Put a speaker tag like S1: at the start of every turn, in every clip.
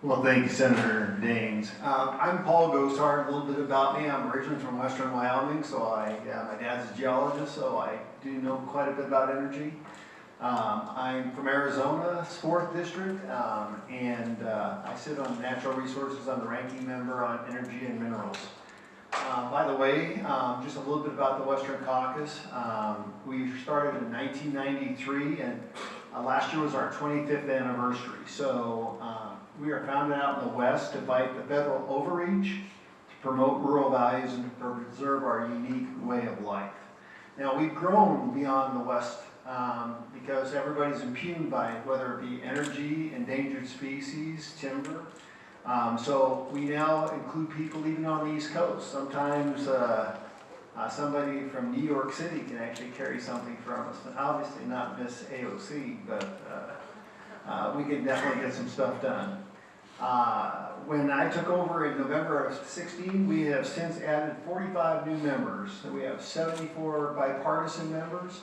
S1: Well, thank you, Senator Daines. I'm Paul Gosar. A little bit about me. I'm originally from western Wyoming, so my dad's a geologist, so I do know quite a bit about energy. I'm from Arizona's 4th District, and I sit on Natural Resources. I'm the ranking member on Energy and Minerals. By the way, just a little bit about the Western Caucus. We started in 1993, and last year was our 25th anniversary. So we are founded out in the West to fight the federal overreach, to promote rural values, and to preserve our unique way of life. Now, we've grown beyond the West because everybody's impugned by it, whether it be energy, endangered species, timber. So we now include people even on the East Coast. Sometimes somebody from New York City can actually carry something from us. Obviously not Miss AOC, but we can definitely get some stuff done. When I took over in November of 16, we have since added 45 new members. So we have 74 bipartisan members.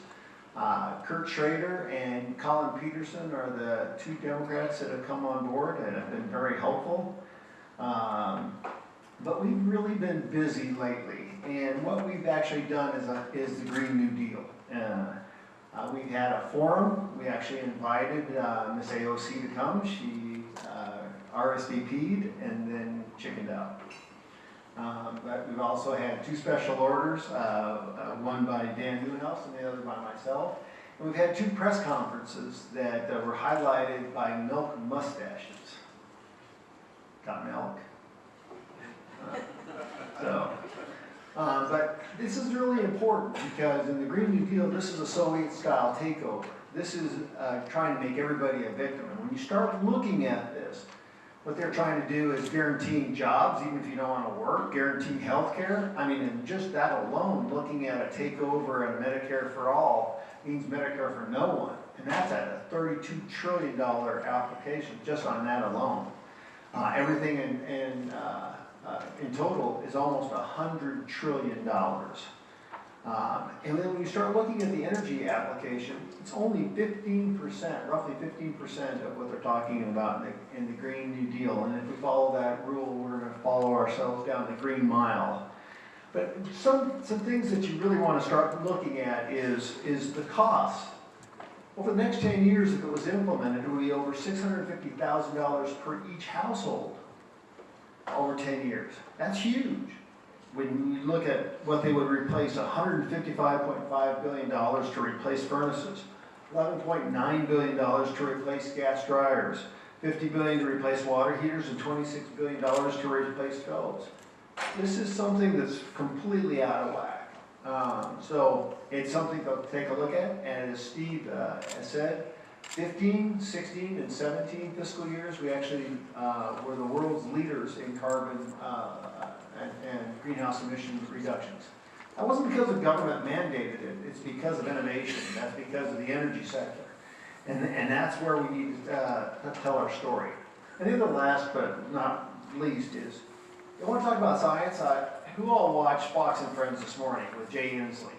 S1: Kurt Schrader and Colin Peterson are the 2 Democrats that have come on board and have been very helpful. But we've really been busy lately, and what we've actually done is the Green New Deal. We've had a forum. We actually invited Ms. AOC to come. She RSVP'd and then chickened out. But we've also had 2 special orders, one by Dan Newhouse and the other by myself. And we've had 2 press conferences that were highlighted by milk mustaches. Got milk? But this is really important because in the Green New Deal, this is a Soviet-style takeover. This is trying to make everybody a victim. And when you start looking at this, what they're trying to do is guaranteeing jobs, even if you don't want to work, guaranteeing health care. I mean, and just that alone, looking at a takeover and a Medicare for all means Medicare for no one. And that's at a $32 trillion application just on that alone. Everything in total is almost $100 trillion. And then when you start looking at the energy application, it's only 15%, roughly 15% of what they're talking about in the Green New Deal. And if we follow that rule, we're going to follow ourselves down the Green Mile. But some things that you really want to start looking at is the cost. Over the next 10 years, if it was implemented, it would be over $650,000 per each household over 10 years. That's huge. When you look at what they would replace, $155.5 billion to replace furnaces, $11.9 billion to replace gas dryers, $50 billion to replace water heaters, and $26 billion to replace stoves. This is something that's completely out of whack. So it's something to take a look at, and as Steve has said, 15, 16, and 17 fiscal years, we actually were the world's leaders in carbon and greenhouse emission reductions. That wasn't because the government mandated it, it's because of innovation, that's because of the energy sector. And that's where we need to tell our story. And then the last but not least is, I want to talk about science. Who all watched Fox and Friends this morning with Jay Inslee?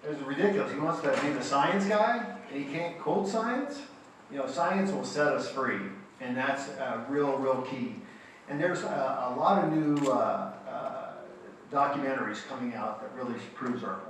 S1: It was ridiculous. He wants to be the science guy, and he can't quote science. You know, science will set us free, and that's real key. And there's a lot of new documentaries coming out that really proves our point.